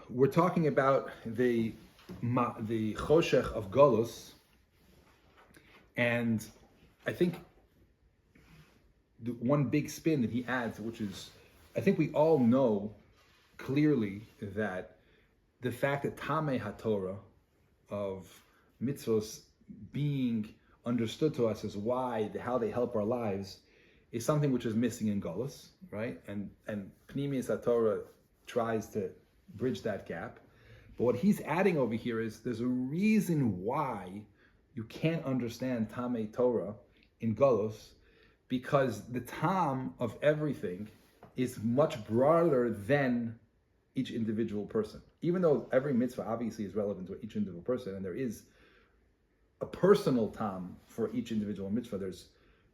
we're talking about the choshech of Golus, and I think the one big spin that he adds, which is, I think we all know clearly that the fact that Tamei HaTorah of mitzvos being understood to us as why, how they help our lives, is something which is missing in Golus, right? And Pnimius HaTorah tries to bridge that gap. But what he's adding over here is there's a reason why you can't understand Tamei Torah in Golus, because the tam of everything is much broader than each individual person. Even though every mitzvah obviously is relevant to each individual person, and there is a personal tam for each individual mitzvah. There's,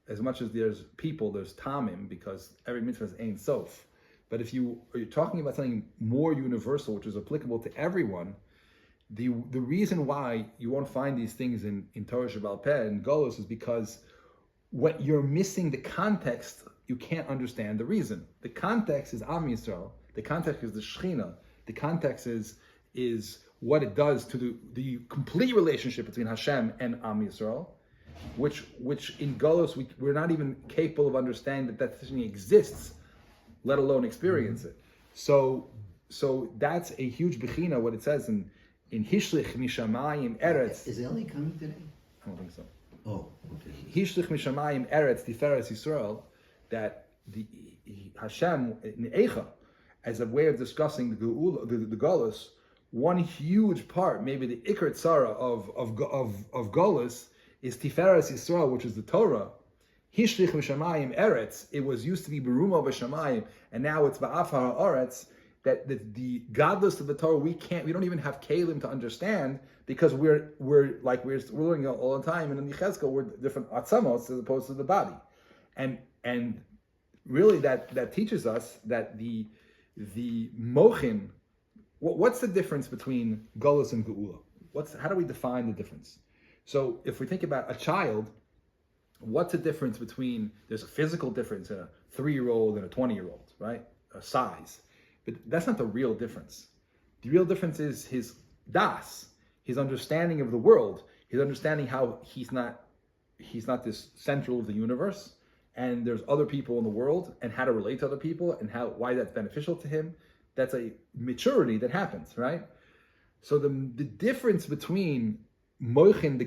as much as there's people, there's tamim, because every mitzvah is ein sof. But if you're talking about something more universal, which is applicable to everyone, the reason why you won't find these things in Torah Shebaal Peh and Golus is because when you're missing the context, you can't understand the reason. The context is Am Yisrael. The context is the Shechina. The context is what it does to the complete relationship between Hashem and Am Yisrael, which in Golus we're not even capable of understanding that thing exists, let alone experience it. So that's a huge bechina. What it says in Hishlich Mishamayim Eretz. Is Eli coming today? I don't think so. Oh, okay. Hishlich Mishamayim Eretz Tiferes Yisrael, that the Hashem in Eicha, as a way of discussing the Golus, one huge part, maybe the Ikar Tzara of Golus, is Tiferes Yisrael, which is the Torah. Hishlich Mishamayim Eretz, it was used to be Beruma B'Shamayim, and now it's Ba'afar Ha'aretz, that the godless of the Torah, we don't even have kalim to understand, because we're learning all the time, and in Yechezkel we're different atzamos as opposed to the body, and really that teaches us that the mochin. What's the difference between Golus and Geula? How do we define the difference? So if we think about a child, what's the difference between, there's a physical difference in a 3-year-old and a 20-year-old, right? A size. But that's not the real difference. The real difference is his das, his understanding of the world, his understanding how he's not this central of the universe, and there's other people in the world, and how to relate to other people, and why that's beneficial to him. That's a maturity that happens, right? So the difference between Moichin the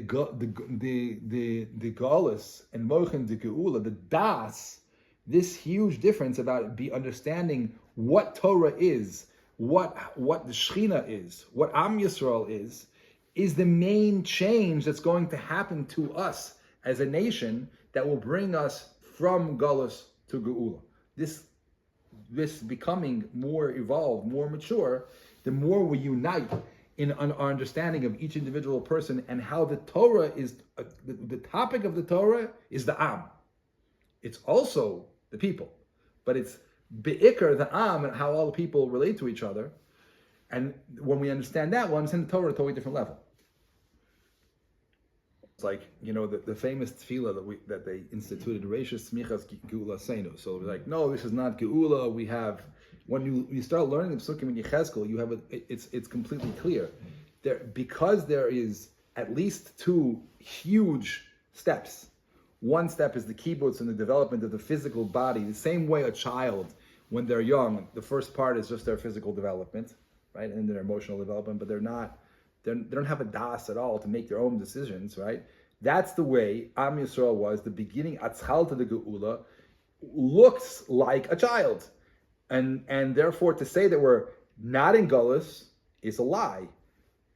Galus and Moichin the Geula, the Das, this huge difference about understanding what Torah is, what the Shechina is, what Am Yisrael is the main change that's going to happen to us as a nation that will bring us from Galus to Geula. This becoming more evolved, more mature, the more we unite in our understanding of each individual person, and how the Torah is, the topic of the Torah is the Am. It's also the people, but it's Be'ikr, the Am, and how all the people relate to each other. And when we understand that, we'll understand the Torah at a totally different level. It's like, the famous tefillah that they instituted, Reishis Smichas Geula Seinu. So we're like, no, this is not Geula. We have, when you start learning the Psukim in Yechezkel, you have it's completely clear. Because there is at least 2 huge steps. One step is the kibbutz and the development of the physical body. The same way a child, when they're young, the first part is just their physical development, right, and their emotional development, but they don't have a das at all to make their own decisions, right? That's the way Am Yisrael was. The beginning, Atzchal to the Geula, looks like a child. And therefore, to say that we're not in Golus is a lie.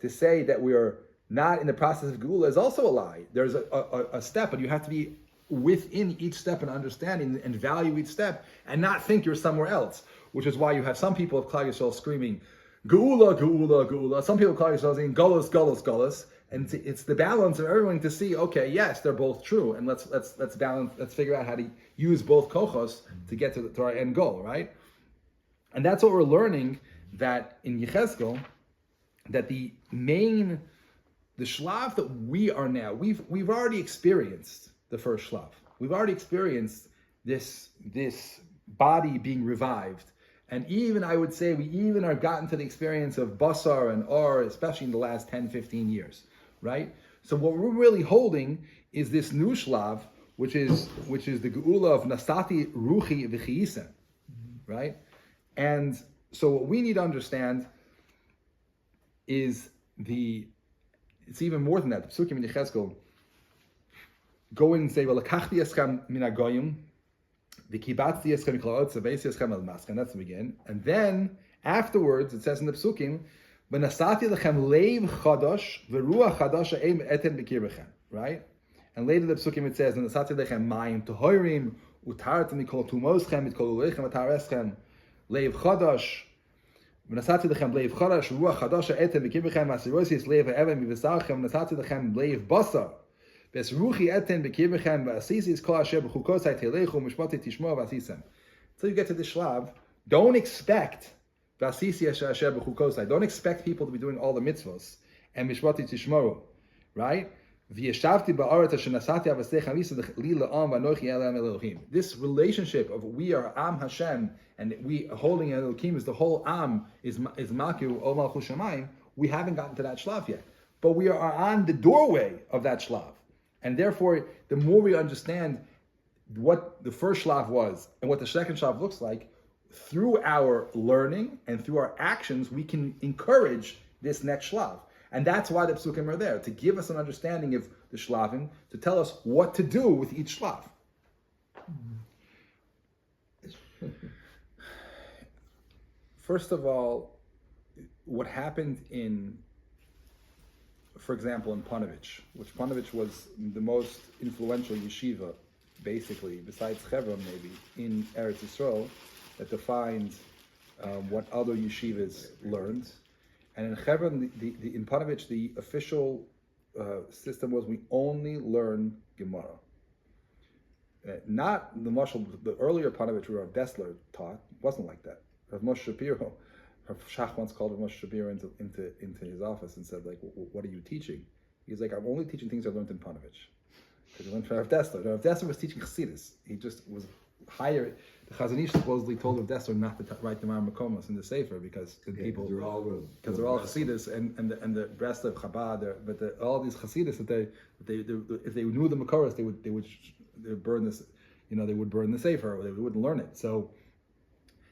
To say that we are not in the process of Geula is also a lie. There's a step, but you have to be within each step and understanding and value each step, and not think you're somewhere else. Which is why you have some people of Klal Yisrael screaming, Geula, Geula, Geula. Some people of Klal Yisrael saying Golus, Golus, Golus. And it's the balance of everyone to see, okay, yes, they're both true, and let's balance. Let's figure out how to use both kochos to get to our end goal, right? And that's what we're learning, that in Yechezkel, that the shlav that we are now, we've already experienced the first shlav. We've already experienced this body being revived, And even, I would say, we even are gotten to the experience of basar and or, especially in the last 10, 15 years, right? So what we're really holding is this new shlav, which is the geula of nasati ruchi v'chiyisen, right? And so what we need to understand is it's even more than that. The Psukim in Yechezkel go in and say, "V'lakachti eschem min hagoyim, v'kibatzti eschem mikla'ot zabeisi eschem al maskan." That's the beginning. And then afterwards, it says in the Psukim, "V'nasati lechem leiv chadash v'ruach chadash ha'em eten b'kirbechem." Right? And later the Psukim it says, "V'nasati lechem mayim tohorim utartem mikol tumoschem mitkol ulechem atareschem leiv chadash." ונתתי לכם לב חדש, רוח חדשה אתם בקרבכם, והסירוסיס לב האבן מבשרכם, ונתתי לכם לב בשר, ורוחי אתם בקרבכם, ועשיסיס כל אשר בחוקותיי תלכו, ומשפטי תשמעו ועשיסם. Until you get to this shlav, don't expect ועשיסי אשר בחוקותיי. Don't expect people to be doing all the mitzvos, and משפטי תשמעו, right? וישבתי בארץ אשר נשאתי אבסתיכם לי לעם ואנוכי אלוהים אלוהים. This relationship of we are Am Hashem and we holding Elohim is the whole Am is Malku O Malchus Shamayim. We haven't gotten to that shlav yet, but we are on the doorway of that shlav, and therefore the more we understand what the first shlav was and what the second shlav looks like, through our learning and through our actions, we can encourage this next shlav. And that's why the psukim are there, to give us an understanding of the shlavim, to tell us what to do with each shlav. First of all, what happened for example, in Panovich, which Panovich was the most influential yeshiva, basically, besides Hebron maybe, in Eretz Yisrael, that defined what other yeshivas learned. And in Hebron, in Panovich, the official system was we only learn Gemara. Not the Mashal, the earlier Panovich where Rav Dessler taught, wasn't like that. Rav Moshe Shapiro, Rav Shach once called Rav Moshe Shapiro into his office and said, like, what are you teaching? He's like, I'm only teaching things I learned in Panovich. Because he learned from Rav Dessler. Rav Dessler was teaching Chassidus. He just was higher. The Chazon Ish supposedly told Rav Dessler not to write the Mar Makomos in the Sefer because people, they're all Chassidus and the rest of Chabad, but all these Chassidus that they if they knew the Makoros, they would burn this, they would burn the Sefer, or they wouldn't learn it. So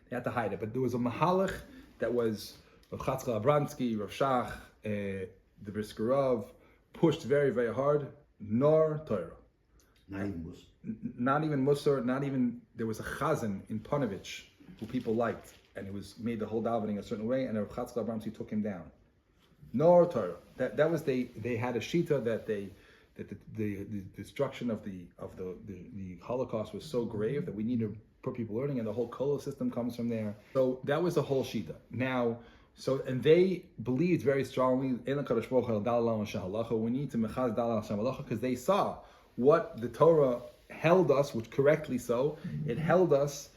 they had to hide it. But there was a Mahalach that was Rav Chatzkel Abransky, Rav Shach, the Briskerov pushed very, very hard, nor Torah. Not even Musar, not even, there was a Chazan in Panovich who people liked, and it was made the whole davening a certain way, and Rav Chatzkel Abramsi took him down. Nor Torah. That was they had a shita that the destruction of the Holocaust was so grave that we need to put people learning, and the whole Kolo system comes from there. So that was the whole shita. Now, and they believed very strongly we need to mechaz dalal Hashem halacha, because they saw what the Torah held us, which correctly so, it held us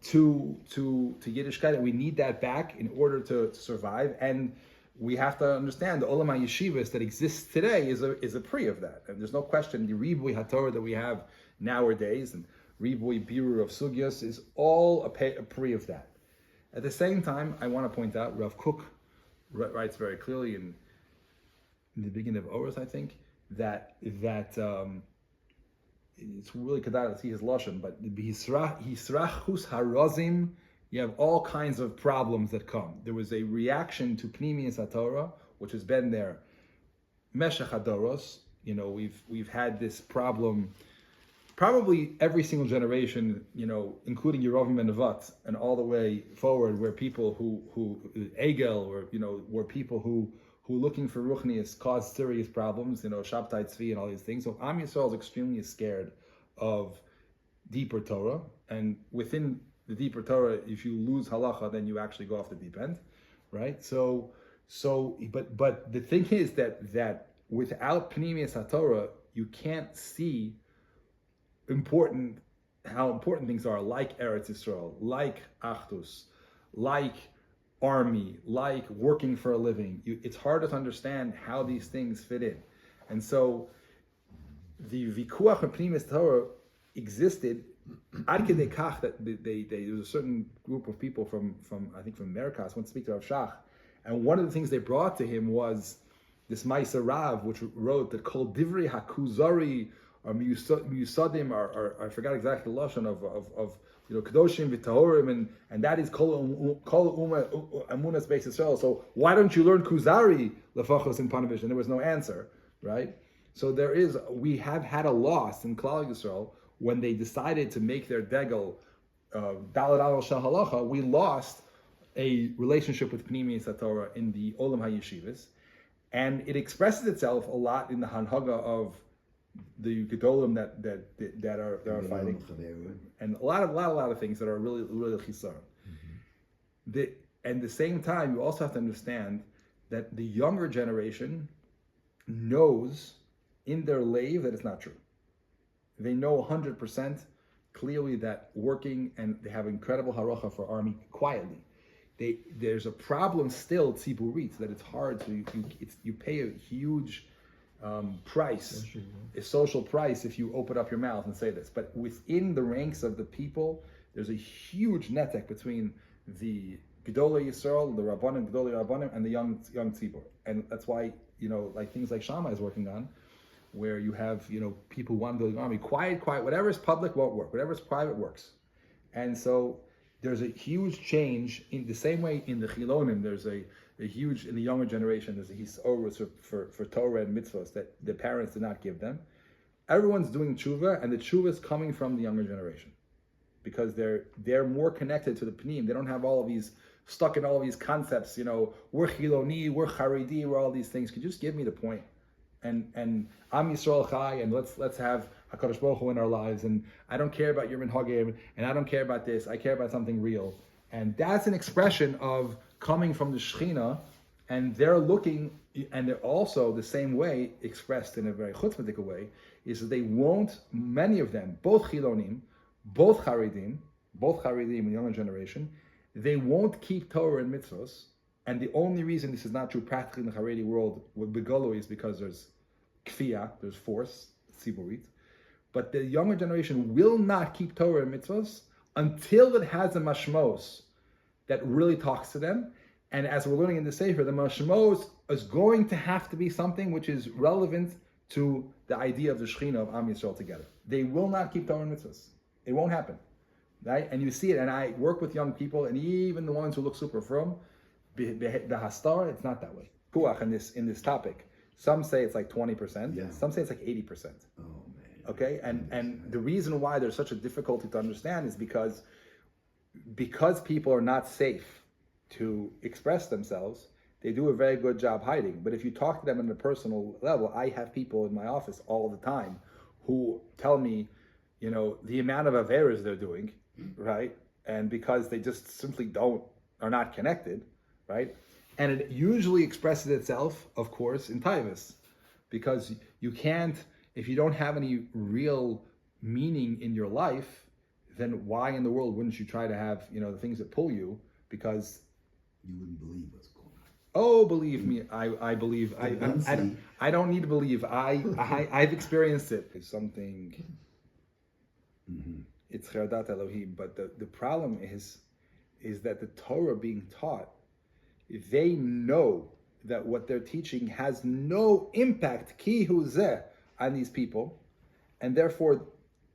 to Yiddishkeit, and we need that back in order to survive. And we have to understand the Olam HaYeshivas that exists today is a pre of that. And there's no question the Ribui HaTorah that we have nowadays and Ribui Birur of Sugyas is all a pre of that. At the same time, I want to point out, Rav Kook writes very clearly in the beginning of Oros, I think, that it's really kedai to see his lashon, but hisrachus harazim, you have all kinds of problems that come. There was a reaction to Pnimius HaTorah, which has been there meshach hadoros. We've had this problem probably every single generation, including Yerovim and Nevat, and all the way forward, where people who Egel, or were people who looking for Ruchnius caused serious problems, Shabtai Tzvi and all these things. So Am Yisrael is extremely scared of deeper Torah, and within the deeper Torah, if you lose halacha, then you actually go off the deep end, right? But the thing is that without Pnimius HaTorah, you can't see how important things are, like Eretz Yisrael, like Achdus, like army, like working for a living. It's harder to understand how these things fit in. And so the Vikuach and Pnimis Torah existed Ad kedei kach that there was a certain group of people from I think from America went to speak to Rav Shach, and one of the things they brought to him was this Ma'aser Rav, which wrote that Kol Divrei Hakuzari or Miyusadim, or I forgot exactly the lashon of Kedoshim v'Tahorim, and that is Kol Amunas Beis Yisrael. So why don't you learn Kuzari lefachos in Panavish? And there was no answer, right? So we have had a loss in Klal Yisrael when they decided to make their degel Dalad Al Shal Halacha. We lost a relationship with Pnimi Satorah in the Olam HaYeshivas, and it expresses itself a lot in the Hanhaga of the Gedolim that are fighting, and a lot of things that are really chisar. And at the same time, you also have to understand that the younger generation knows in their lave that it's not true. They know 100% clearly that working, and they have incredible haracha for army quietly. There's a problem still, tziburit, that it's hard to you pay a huge price, a social price, if you open up your mouth and say this. But within the ranks of the people, there's a huge netek between the Gedolei Yisrael, the Rabbanim, Gedolei Rabbanim, and the young tzibur, and that's why like things like Shammai is working on, where you have people who want to build an army, quiet, whatever is public won't work, whatever is private works, and so there's a huge change in the same way in the Chilonim. There's a huge, in the younger generation, there's a hisorus for Torah and mitzvahs that the parents did not give them. Everyone's doing tshuva, and the tshuva is coming from the younger generation because they're more connected to the pnim. They don't have all of these stuck in all of these concepts. We're Chiloni, we're Haredi, we're all these things. Could you just give me the point? And Am Yisrael Chai, and let's have HaKadosh Baruch Hu in our lives, and I don't care about your minhagim, and I don't care about this, I care about something real. And that's an expression of coming from the Shechina, and they're looking, and they're also the same way, expressed in a very chutzpahdik way, is that they won't, many of them, both Chilonim, both Haredim, in the younger generation, they won't keep Torah and mitzvahs. And the only reason this is not true practically in the Haredi world with Begolo is because there's kfiyah, there's force, tziburit. But the younger generation will not keep Torah and mitzvahs until it has a mashmos that really talks to them. And as we're learning in the Sefer, the mashmos is going to have to be something which is relevant to the idea of the Shechina of Am Yisrael together. They will not keep Torah and mitzvahs. It won't happen, right? And you see it. And I work with young people, and even the ones who look super frum, the hastar, it's not that way. Puach in this topic. Some say it's like 20%. Yeah. Some say it's like 80%. Oh man. Okay, and the reason why there's such a difficulty to understand is because people are not safe to express themselves. They do a very good job hiding. But if you talk to them on a personal level, I have people in my office all the time who tell me, the amount of averas they're doing, right? And because they just simply are not connected. Right? And it usually expresses itself, of course, in taivas, because you can't, if you don't have any real meaning in your life, then why in the world wouldn't you try to have, the things that pull you? Because you wouldn't believe what's going on. Oh, believe me, I believe. I don't need to believe. I've experienced it. It's something. It's Cheradat Elohim, but the problem is that the Torah being taught, they know that what they're teaching has no impact, ki hu zeh, on these people, and therefore,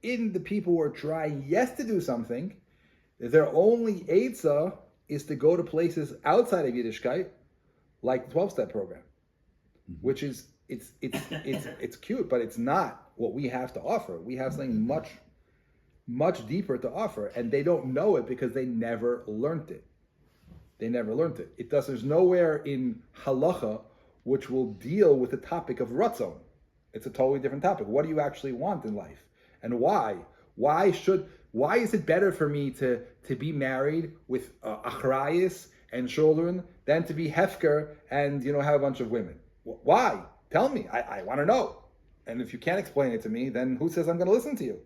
in the people who are trying, to do something, their only eitzah is to go to places outside of Yiddishkeit, like the 12-step program, which is it's cute, but it's not what we have to offer. We have something much deeper to offer, and they don't know it because they never learned it. There's nowhere in halacha which will deal with the topic of ratzon. It's a totally different topic. What do you actually want in life? And why? Why is it better for me to be married with achrayis and children than to be hefker and have a bunch of women? Why? Tell me. I want to know. And if you can't explain it to me, then who says I'm going to listen to you?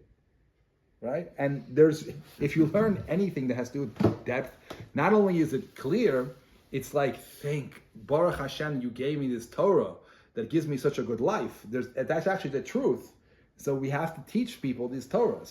Right? And if you learn anything that has to do with depth, not only is it clear, it's like, thank Baruch Hashem, you gave me this Torah that gives me such a good life. That's actually the truth. So we have to teach people these Torahs.